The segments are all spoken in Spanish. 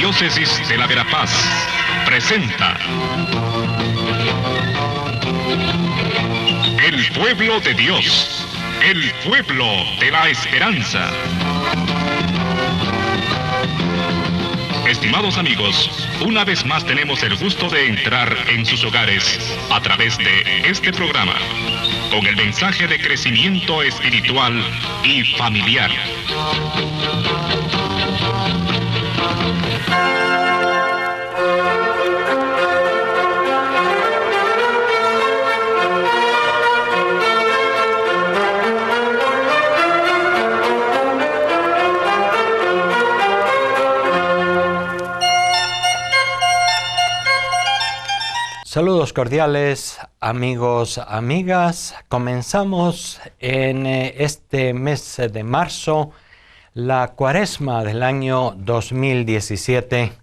Arquidiócesis de la Verapaz presenta El Pueblo de Dios, el pueblo de la esperanza. Estimados amigos, una vez más tenemos el gusto de entrar en sus hogares a través de este programa, con el mensaje de crecimiento espiritual y familiar. Saludos cordiales, amigos, amigas. Comenzamos en este mes de marzo la Cuaresma del año 2017,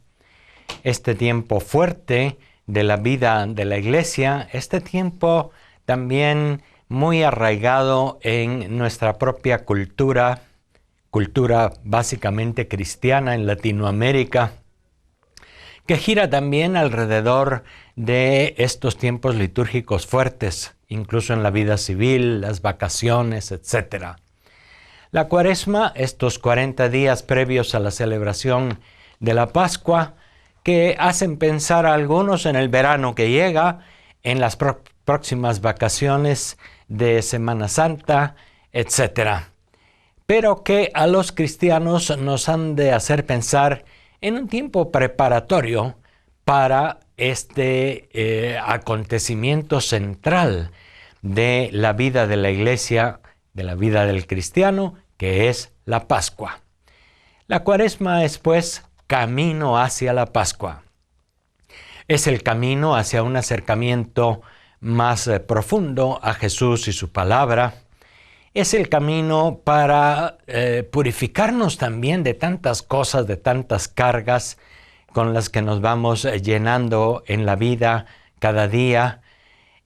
este tiempo fuerte de la vida de la Iglesia, este tiempo también muy arraigado en nuestra propia cultura básicamente cristiana en Latinoamérica, que gira también alrededor de estos tiempos litúrgicos fuertes, incluso en la vida civil, las vacaciones, etc. La Cuaresma, estos 40 días previos a la celebración de la Pascua, que hacen pensar a algunos en el verano que llega, en las próximas vacaciones de Semana Santa, etc. Pero que a los cristianos nos han de hacer pensar en un tiempo preparatorio para este acontecimiento central de la vida de la Iglesia, de la vida del cristiano, que es la Pascua. La Cuaresma es, pues, camino hacia la Pascua. Es el camino hacia un acercamiento más profundo a Jesús y su palabra. Es el camino para purificarnos también de tantas cosas, de tantas cargas con las que nos vamos llenando en la vida cada día.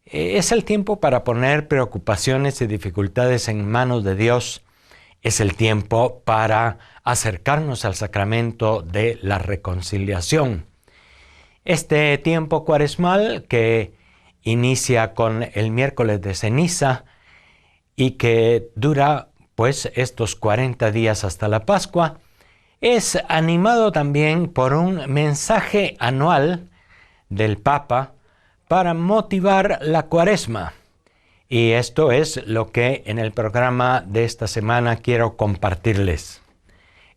Es el tiempo para poner preocupaciones y dificultades en manos de Dios. Es el tiempo para acercarnos al sacramento de la reconciliación. Este tiempo cuaresmal que inicia con el miércoles de ceniza y que dura pues estos 40 días hasta la Pascua, es animado también por un mensaje anual del Papa para motivar la Cuaresma. Y esto es lo que en el programa de esta semana quiero compartirles.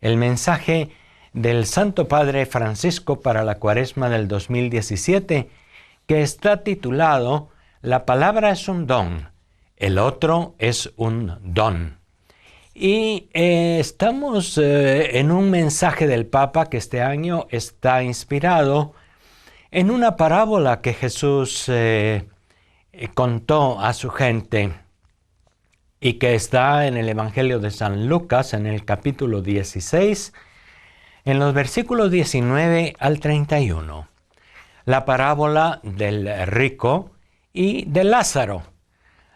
El mensaje del Santo Padre Francisco para la Cuaresma del 2017, que está titulado La palabra es un don. El otro es un don. Y estamos en un mensaje del Papa que este año está inspirado en una parábola que Jesús contó a su gente y que está en el Evangelio de San Lucas, en el capítulo 16, en los versículos 19 al 31. La parábola del rico y de Lázaro.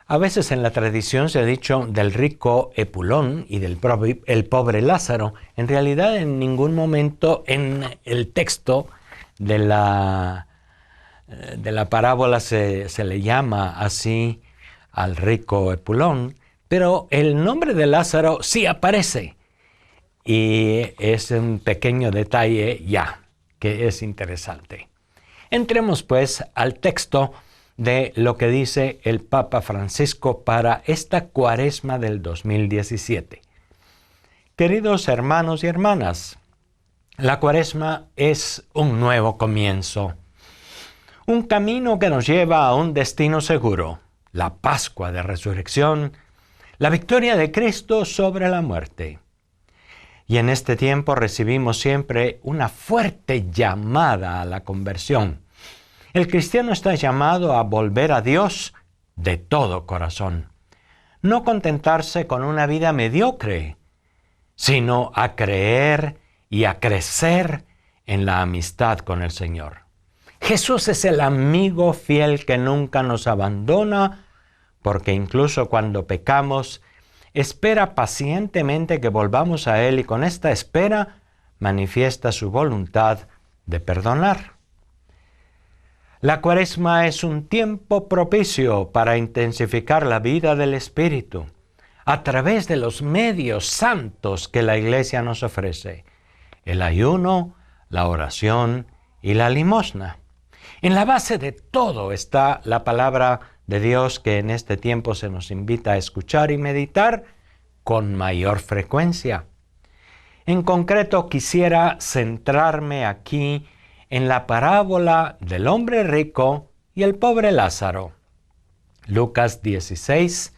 A veces en la tradición se ha dicho del rico Epulón y del el pobre Lázaro. En realidad en ningún momento en el texto de la parábola se le llama así al rico Epulón, pero el nombre de Lázaro sí aparece. Y es un pequeño detalle que es interesante. Entremos pues al texto de lo que dice el Papa Francisco para esta Cuaresma del 2017. Queridos hermanos y hermanas, la Cuaresma es un nuevo comienzo, un camino que nos lleva a un destino seguro, la Pascua de Resurrección, la victoria de Cristo sobre la muerte. Y en este tiempo recibimos siempre una fuerte llamada a la conversión. El cristiano está llamado a volver a Dios de todo corazón. No contentarse con una vida mediocre, sino a creer y a crecer en la amistad con el Señor. Jesús es el amigo fiel que nunca nos abandona, porque incluso cuando pecamos, espera pacientemente que volvamos a Él y con esta espera manifiesta su voluntad de perdonar. La Cuaresma es un tiempo propicio para intensificar la vida del Espíritu a través de los medios santos que la Iglesia nos ofrece: el ayuno, la oración y la limosna. En la base de todo está la palabra de Dios, que en este tiempo se nos invita a escuchar y meditar con mayor frecuencia. En concreto, quisiera centrarme aquí en la parábola del hombre rico y el pobre Lázaro. Lucas 16,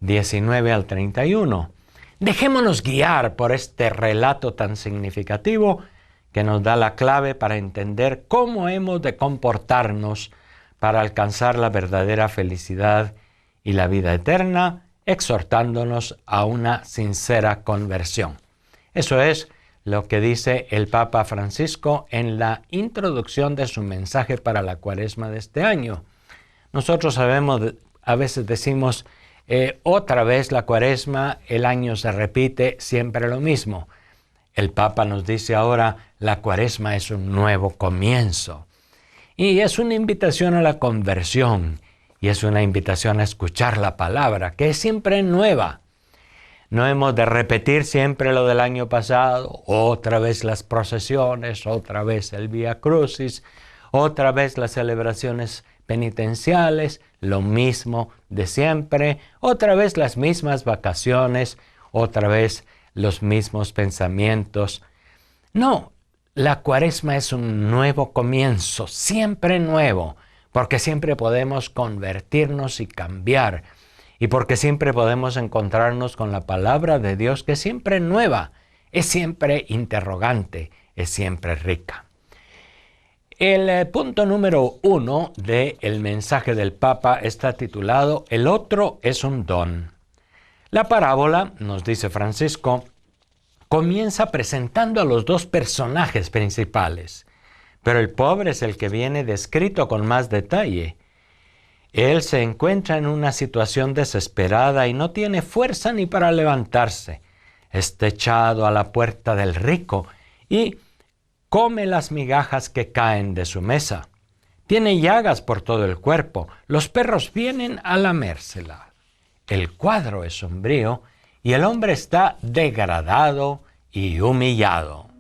19 al 31. Dejémonos guiar por este relato tan significativo que nos da la clave para entender cómo hemos de comportarnos para alcanzar la verdadera felicidad y la vida eterna, exhortándonos a una sincera conversión. Eso es lo que dice el Papa Francisco en la introducción de su mensaje para la Cuaresma de este año. Nosotros sabemos, a veces decimos, otra vez la Cuaresma, el año se repite, siempre lo mismo. El Papa nos dice ahora, la Cuaresma es un nuevo comienzo. Y es una invitación a la conversión, y es una invitación a escuchar la palabra, que es siempre nueva. No hemos de repetir siempre lo del año pasado, otra vez las procesiones, otra vez el Vía Crucis, otra vez las celebraciones penitenciales, lo mismo de siempre, otra vez las mismas vacaciones, otra vez los mismos pensamientos. No, la Cuaresma es un nuevo comienzo, siempre nuevo, porque siempre podemos convertirnos y cambiar, y porque siempre podemos encontrarnos con la palabra de Dios, que es siempre nueva, es siempre interrogante, es siempre rica. El punto número 1 del mensaje del Papa está titulado "El otro es un don". La parábola, nos dice Francisco, comienza presentando a los dos personajes principales, pero el pobre es el que viene descrito con más detalle. Él se encuentra en una situación desesperada y no tiene fuerza ni para levantarse. Está echado a la puerta del rico y come las migajas que caen de su mesa. Tiene llagas por todo el cuerpo. Los perros vienen a lamérsela. El cuadro es sombrío y el hombre está degradado y humillado.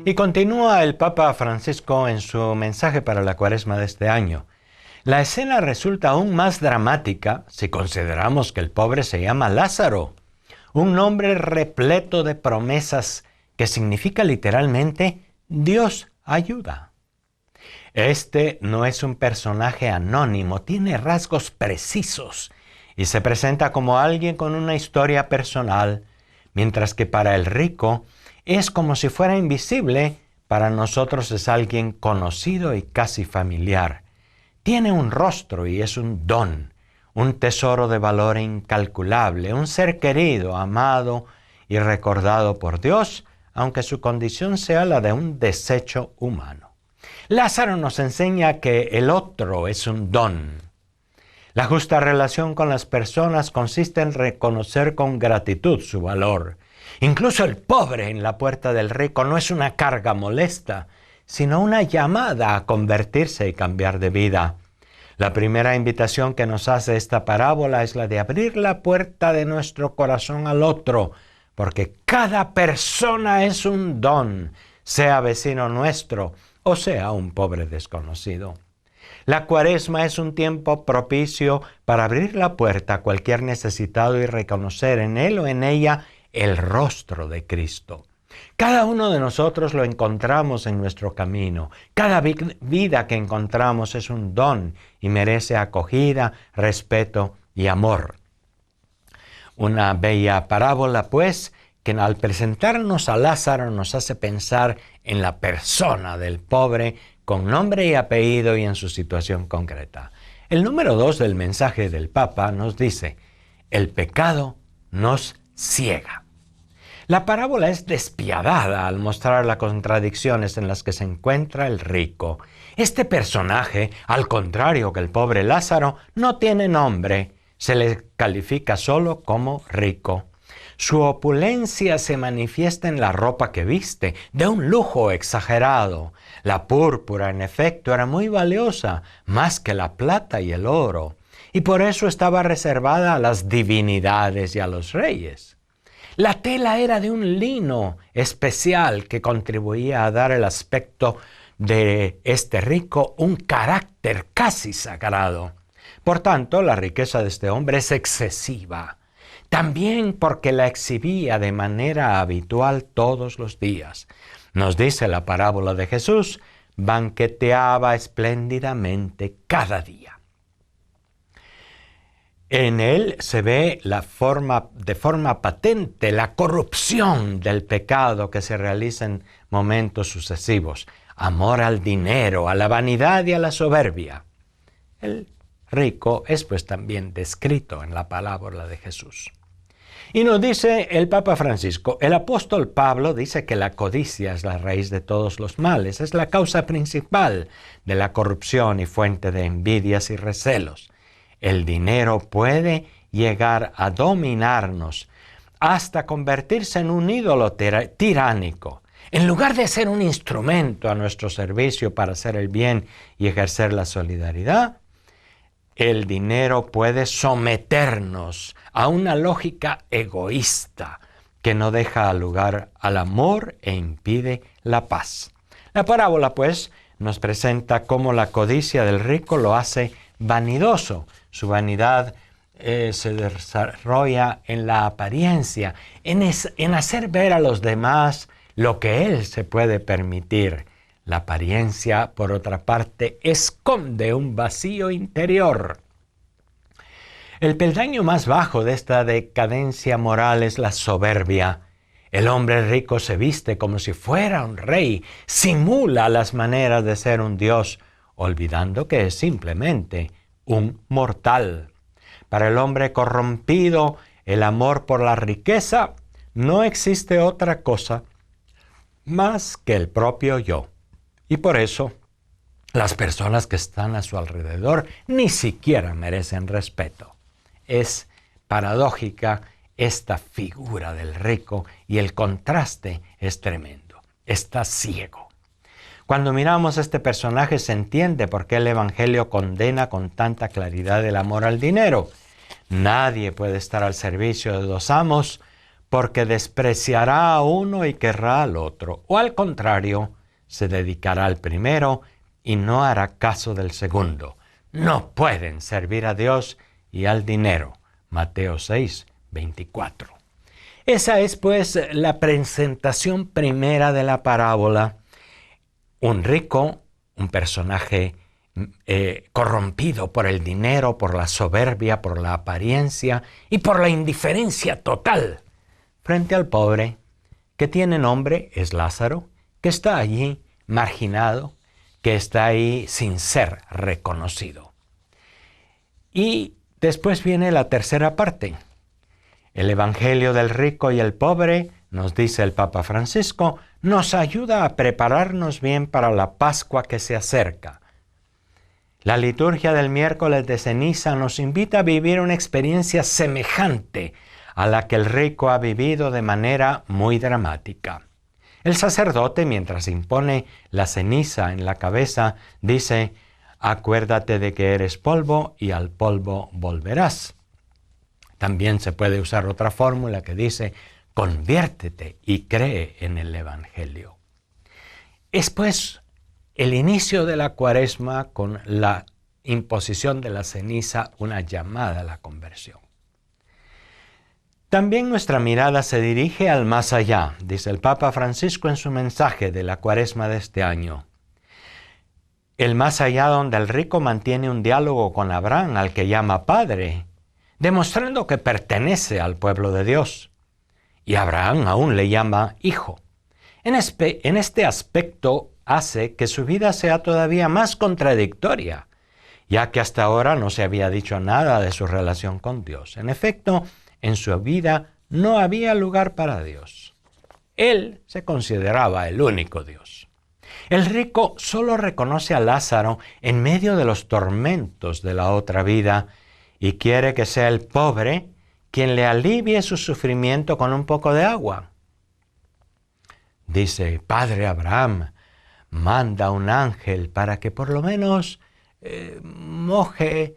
Y continúa el Papa Francisco en su mensaje para la Cuaresma de este año. La escena resulta aún más dramática si consideramos que el pobre se llama Lázaro, un nombre repleto de promesas que significa literalmente Dios ayuda. Este no es un personaje anónimo, tiene rasgos precisos y se presenta como alguien con una historia personal, mientras que para el rico es como si fuera invisible, para nosotros es alguien conocido y casi familiar. Tiene un rostro y es un don, un tesoro de valor incalculable, un ser querido, amado y recordado por Dios, aunque su condición sea la de un desecho humano. Lázaro nos enseña que el otro es un don. La justa relación con las personas consiste en reconocer con gratitud su valor. Incluso el pobre en la puerta del rico no es una carga molesta, sino una llamada a convertirse y cambiar de vida. La primera invitación que nos hace esta parábola es la de abrir la puerta de nuestro corazón al otro, porque cada persona es un don, sea vecino nuestro o sea un pobre desconocido. La Cuaresma es un tiempo propicio para abrir la puerta a cualquier necesitado y reconocer en él o en ella el rostro de Cristo. Cada uno de nosotros lo encontramos en nuestro camino. Cada vida que encontramos es un don y merece acogida, respeto y amor. Una bella parábola, pues, que al presentarnos a Lázaro nos hace pensar en la persona del pobre con nombre y apellido y en su situación concreta. El número 2 del mensaje del Papa nos dice: el pecado nos ciega. La parábola es despiadada al mostrar las contradicciones en las que se encuentra el rico. Este personaje, al contrario que el pobre Lázaro, no tiene nombre, se le califica solo como rico. Su opulencia se manifiesta en la ropa que viste, de un lujo exagerado. La púrpura, en efecto, era muy valiosa, más que la plata y el oro, y por eso estaba reservada a las divinidades y a los reyes. La tela era de un lino especial que contribuía a dar el aspecto de este rico un carácter casi sagrado. Por tanto, la riqueza de este hombre es excesiva. También porque la exhibía de manera habitual todos los días. Nos dice la parábola de Jesús, banqueteaba espléndidamente cada día. En él se ve de forma patente la corrupción del pecado que se realiza en momentos sucesivos. Amor al dinero, a la vanidad y a la soberbia. El rico es pues también descrito en la parábola de Jesús. Y nos dice el Papa Francisco, el apóstol Pablo dice que la codicia es la raíz de todos los males, es la causa principal de la corrupción y fuente de envidias y recelos. El dinero puede llegar a dominarnos hasta convertirse en un ídolo tiránico. En lugar de ser un instrumento a nuestro servicio para hacer el bien y ejercer la solidaridad, el dinero puede someternos a una lógica egoísta que no deja lugar al amor e impide la paz. La parábola, pues, nos presenta cómo la codicia del rico lo hace vanidoso. Su vanidad se desarrolla en la apariencia, en hacer ver a los demás lo que él se puede permitir. La apariencia, por otra parte, esconde un vacío interior. El peldaño más bajo de esta decadencia moral es la soberbia. El hombre rico se viste como si fuera un rey, simula las maneras de ser un dios, olvidando que es simplemente un mortal. Para el hombre corrompido, el amor por la riqueza no existe otra cosa más que el propio yo. Y por eso, las personas que están a su alrededor ni siquiera merecen respeto. Es paradójica esta figura del rico y el contraste es tremendo. Está ciego. Cuando miramos este personaje se entiende por qué el Evangelio condena con tanta claridad el amor al dinero. Nadie puede estar al servicio de dos amos porque despreciará a uno y querrá al otro, o al contrario, se dedicará al primero y no hará caso del segundo. No pueden servir a Dios y al dinero. Mateo 6, 24. Esa es pues la presentación primera de la parábola. Un rico, un personaje corrompido por el dinero, por la soberbia, por la apariencia y por la indiferencia total. Frente al pobre, que tiene nombre, es Lázaro, que está allí marginado, que está ahí sin ser reconocido. Y después viene la tercera parte. El Evangelio del rico y el pobre, nos dice el Papa Francisco, nos ayuda a prepararnos bien para la Pascua que se acerca. La liturgia del miércoles de ceniza nos invita a vivir una experiencia semejante a la que el rico ha vivido de manera muy dramática. El sacerdote, mientras impone la ceniza en la cabeza, dice, acuérdate de que eres polvo y al polvo volverás. También se puede usar otra fórmula que dice, conviértete y cree en el Evangelio. Es pues el inicio de la Cuaresma con la imposición de la ceniza, una llamada a la conversión. También nuestra mirada se dirige al más allá, dice el Papa Francisco en su mensaje de la Cuaresma de este año. El más allá donde el rico mantiene un diálogo con Abraham, al que llama Padre, demostrando que pertenece al pueblo de Dios. Y Abraham aún le llama Hijo. En este aspecto hace que su vida sea todavía más contradictoria, ya que hasta ahora no se había dicho nada de su relación con Dios. En efecto, en su vida no había lugar para Dios. Él se consideraba el único Dios. El rico solo reconoce a Lázaro en medio de los tormentos de la otra vida y quiere que sea el pobre quien le alivie su sufrimiento con un poco de agua. Dice: Padre Abraham, manda un ángel para que por lo menos moje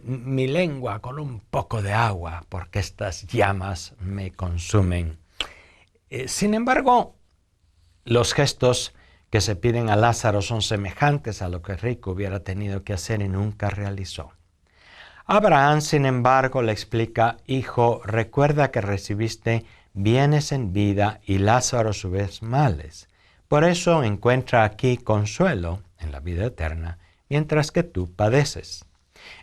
mi lengua con un poco de agua, porque estas llamas me consumen. Sin embargo, los gestos que se piden a Lázaro son semejantes a lo que el rico hubiera tenido que hacer y nunca realizó. Abraham, sin embargo, le explica: Hijo, recuerda que recibiste bienes en vida y Lázaro a su vez males. Por eso encuentra aquí consuelo en la vida eterna, mientras que tú padeces.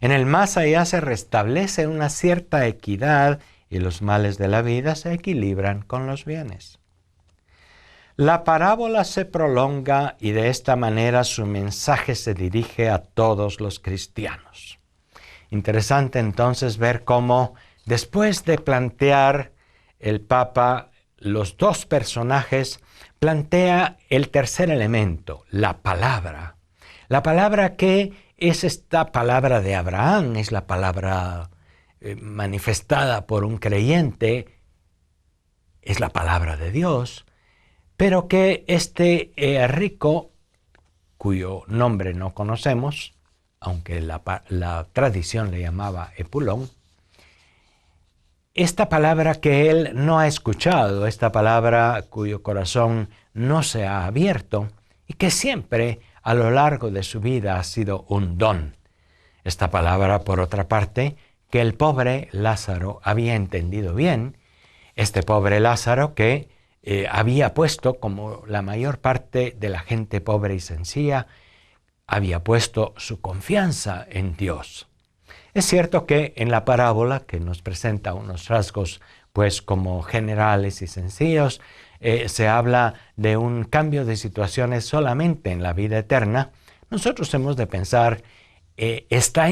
En el más allá se restablece una cierta equidad y los males de la vida se equilibran con los bienes. La parábola se prolonga y de esta manera su mensaje se dirige a todos los cristianos. Interesante entonces ver cómo, después de plantear el Papa los dos personajes, plantea el tercer elemento, la palabra. La palabra que es esta palabra de Abraham, es la palabra manifestada por un creyente, es la palabra de Dios, pero que este rico, cuyo nombre no conocemos, aunque la tradición le llamaba Epulón, esta palabra que él no ha escuchado, esta palabra cuyo corazón no se ha abierto y que siempre a lo largo de su vida ha sido un don. Esta palabra, por otra parte, que el pobre Lázaro había entendido bien, este pobre Lázaro que había puesto, como la mayor parte de la gente pobre y sencilla, había puesto su confianza en Dios. Es cierto que en la parábola, que nos presenta unos rasgos pues como generales y sencillos, se habla de un cambio de situaciones solamente en la vida eterna. Nosotros hemos de pensar, está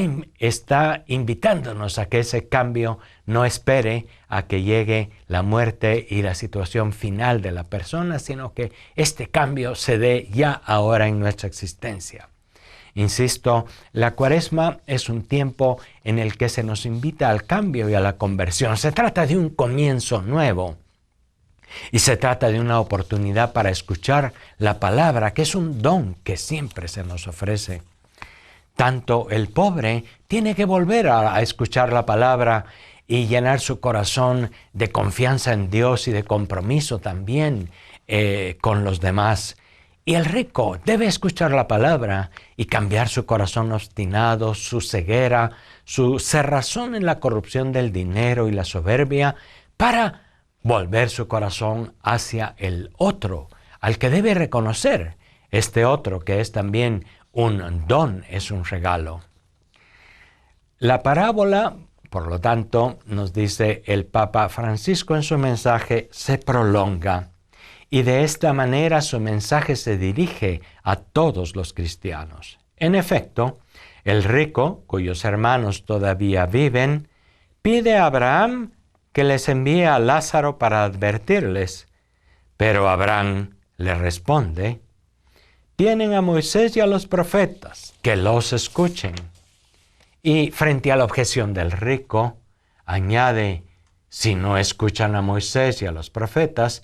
invitándonos a que ese cambio no espere a que llegue la muerte y la situación final de la persona, sino que este cambio se dé ya ahora en nuestra existencia. Insisto, la Cuaresma es un tiempo en el que se nos invita al cambio y a la conversión. Se trata de un comienzo nuevo y se trata de una oportunidad para escuchar la palabra, que es un don que siempre se nos ofrece. Tanto el pobre tiene que volver a escuchar la palabra y llenar su corazón de confianza en Dios y de compromiso también con los demás. Y el rico debe escuchar la palabra y cambiar su corazón obstinado, su ceguera, su cerrazón en la corrupción del dinero y la soberbia, para volver su corazón hacia el otro, al que debe reconocer este otro que es también un don, es un regalo. La parábola, por lo tanto, nos dice el Papa Francisco en su mensaje, se prolonga. Y de esta manera su mensaje se dirige a todos los cristianos. En efecto, el rico, cuyos hermanos todavía viven, pide a Abraham que les envíe a Lázaro para advertirles. Pero Abraham le responde: tienen a Moisés y a los profetas, que los escuchen. Y frente a la objeción del rico, añade: si no escuchan a Moisés y a los profetas,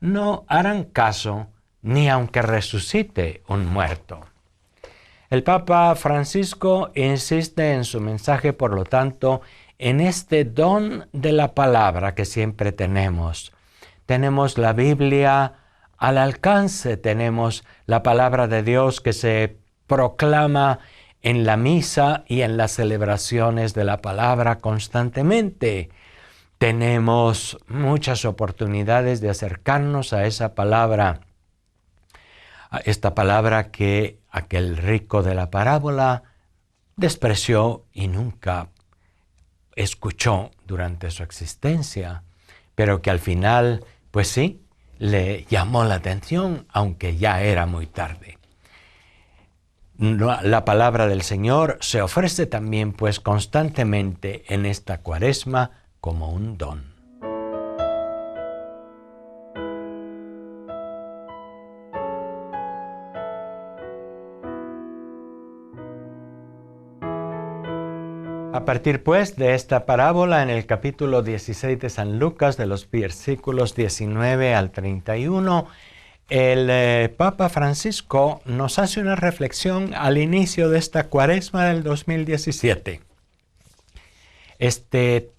no harán caso ni aunque resucite un muerto. El Papa Francisco insiste en su mensaje, por lo tanto, en este don de la palabra que siempre tenemos. Tenemos la Biblia al alcance, tenemos la palabra de Dios que se proclama en la misa y en las celebraciones de la palabra constantemente. Tenemos muchas oportunidades de acercarnos a esa palabra, a esta palabra que aquel rico de la parábola despreció y nunca escuchó durante su existencia, pero que al final, pues sí, le llamó la atención, aunque ya era muy tarde. La palabra del Señor se ofrece también, pues, constantemente en esta Cuaresma como un don. A partir pues de esta parábola en el capítulo 16 de San Lucas, de los versículos 19 al 31, el Papa Francisco nos hace una reflexión al inicio de esta cuaresma del 2017. Este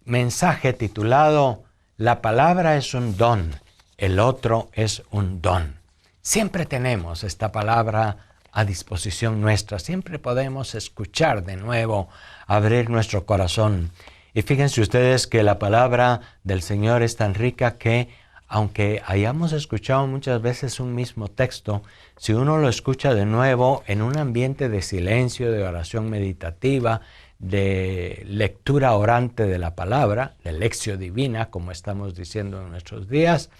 mensaje titulado "La palabra es un don, el otro es un don". Siempre tenemos esta palabra a disposición nuestra, siempre podemos escuchar de nuevo, abrir nuestro corazón. Y fíjense ustedes que la palabra del Señor es tan rica que, aunque hayamos escuchado muchas veces un mismo texto, si uno lo escucha de nuevo en un ambiente de silencio, de oración meditativa, de lectura orante de la palabra, de lectio divina, como estamos diciendo en nuestros días,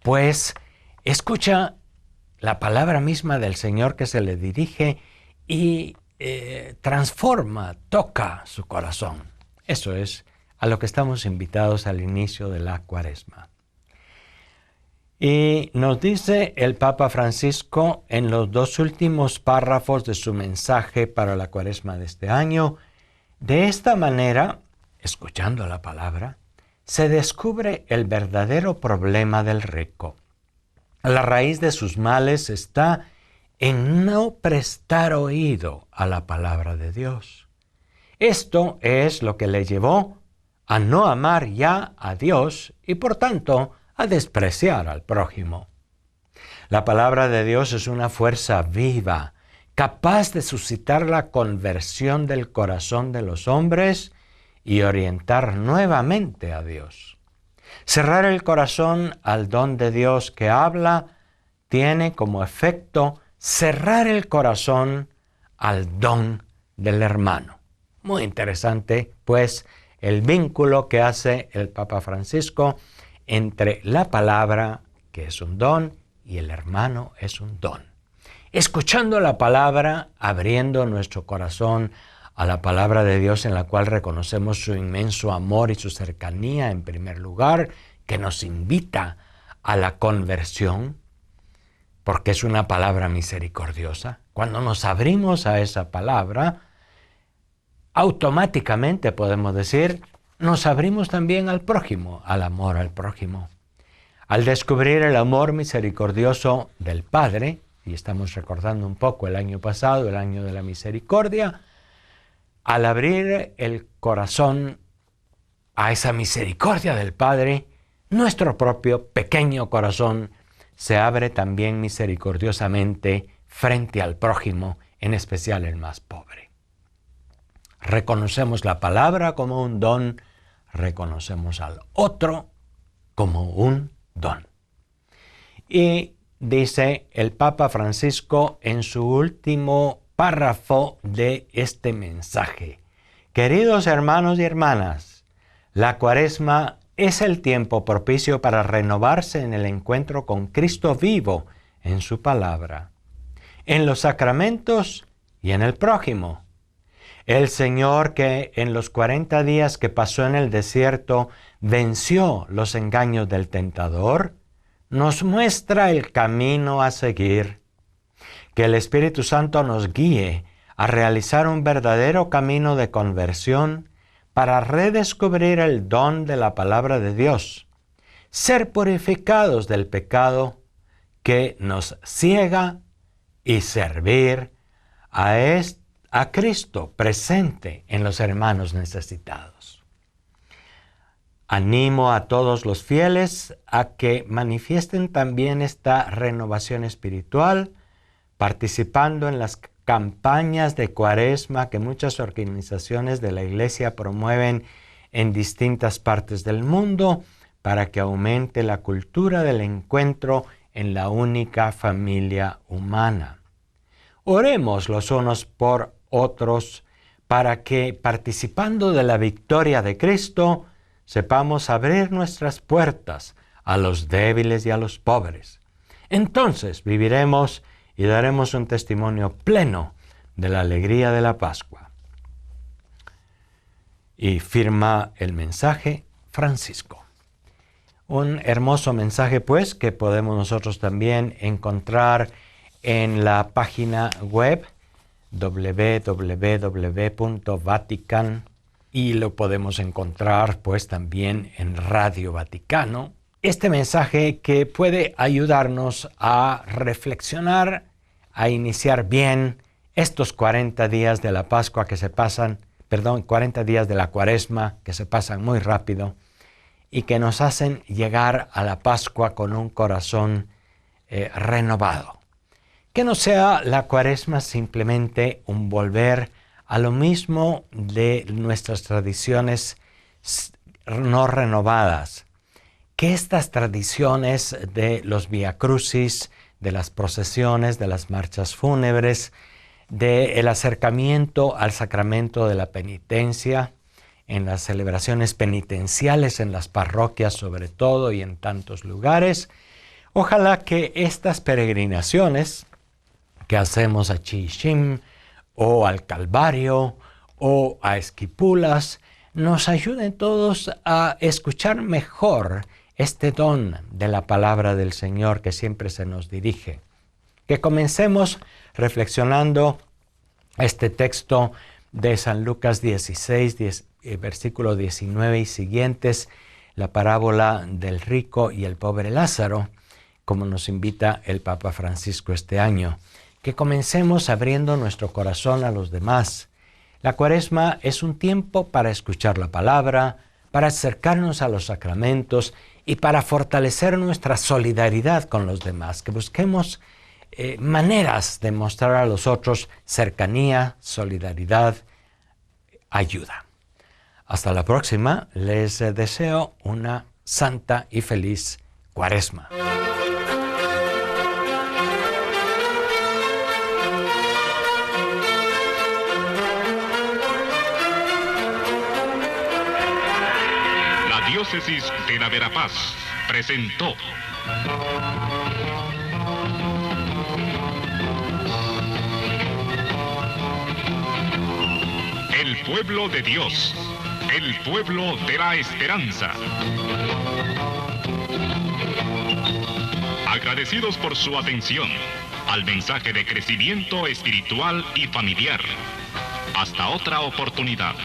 pues escucha la palabra misma del Señor que se le dirige y transforma, toca su corazón. Eso es a lo que estamos invitados al inicio de la cuaresma. Y nos dice el Papa Francisco en los dos últimos párrafos de su mensaje para la cuaresma de este año: de esta manera, escuchando la palabra, se descubre el verdadero problema del rico. La raíz de sus males está en no prestar oído a la palabra de Dios. Esto es lo que le llevó a no amar ya a Dios y por tanto a despreciar al prójimo. La palabra de Dios es una fuerza viva, capaz de suscitar la conversión del corazón de los hombres y orientar nuevamente a Dios. Cerrar el corazón al don de Dios que habla tiene como efecto cerrar el corazón al don del hermano. Muy interesante, pues, el vínculo que hace el Papa Francisco entre la palabra, que es un don, y el hermano es un don. Escuchando la palabra, abriendo nuestro corazón a la palabra de Dios, en la cual reconocemos su inmenso amor y su cercanía en primer lugar, que nos invita a la conversión, porque es una palabra misericordiosa. Cuando nos abrimos a esa palabra, automáticamente podemos decir, nos abrimos también al prójimo, al amor al prójimo. Al descubrir el amor misericordioso del Padre, y estamos recordando un poco el año pasado, el año de la misericordia, al abrir el corazón a esa misericordia del Padre, nuestro propio pequeño corazón se abre también misericordiosamente frente al prójimo, en especial el más pobre. Reconocemos la palabra como un don, reconocemos al otro como un don. Y dice el Papa Francisco en su último párrafo de este mensaje: queridos hermanos y hermanas, la cuaresma es el tiempo propicio para renovarse en el encuentro con Cristo vivo en su palabra, en los sacramentos y en el prójimo. El Señor, que en los 40 días que pasó en el desierto venció los engaños del tentador, nos muestra el camino a seguir. Que el Espíritu Santo nos guíe a realizar un verdadero camino de conversión para redescubrir el don de la palabra de Dios, ser purificados del pecado que nos ciega y servir a Cristo presente en los hermanos necesitados. Animo a todos los fieles a que manifiesten también esta renovación espiritual, participando en las campañas de cuaresma que muchas organizaciones de la Iglesia promueven en distintas partes del mundo para que aumente la cultura del encuentro en la única familia humana. Oremos los unos por otros para que, participando de la victoria de Cristo, sepamos abrir nuestras puertas a los débiles y a los pobres. Entonces viviremos y daremos un testimonio pleno de la alegría de la Pascua. Y firma el mensaje Francisco. Un hermoso mensaje, pues, que podemos nosotros también encontrar en la página web www.vatican, y lo podemos encontrar pues también en Radio Vaticano. Este mensaje que puede ayudarnos a reflexionar, a iniciar bien estos 40 días de la Pascua que se pasan, 40 días de la Cuaresma que se pasan muy rápido y que nos hacen llegar a la Pascua con un corazón renovado. Que no sea la Cuaresma simplemente un volver a lo mismo de nuestras tradiciones no renovadas. Que estas tradiciones de los viacrucis, de las procesiones, de las marchas fúnebres, del acercamiento al sacramento de la penitencia, en las celebraciones penitenciales, en las parroquias sobre todo y en tantos lugares, ojalá que estas peregrinaciones que hacemos a Chichim o al Calvario o a Esquipulas nos ayuden todos a escuchar mejor este don de la palabra del Señor que siempre se nos dirige. Que comencemos reflexionando este texto de San Lucas 16, versículo 19 y siguientes, la parábola del rico y el pobre Lázaro, como nos invita el Papa Francisco este año. Que comencemos abriendo nuestro corazón a los demás. La Cuaresma es un tiempo para escuchar la palabra, para acercarnos a los sacramentos y para fortalecer nuestra solidaridad con los demás. Que busquemos maneras de mostrar a los otros cercanía, solidaridad, ayuda. Hasta la próxima. Les deseo una santa y feliz Cuaresma. La Diócesis de la Verapaz presentó El pueblo de Dios, el pueblo de la esperanza. Agradecidos por su atención al mensaje de crecimiento espiritual y familiar. Hasta otra oportunidad.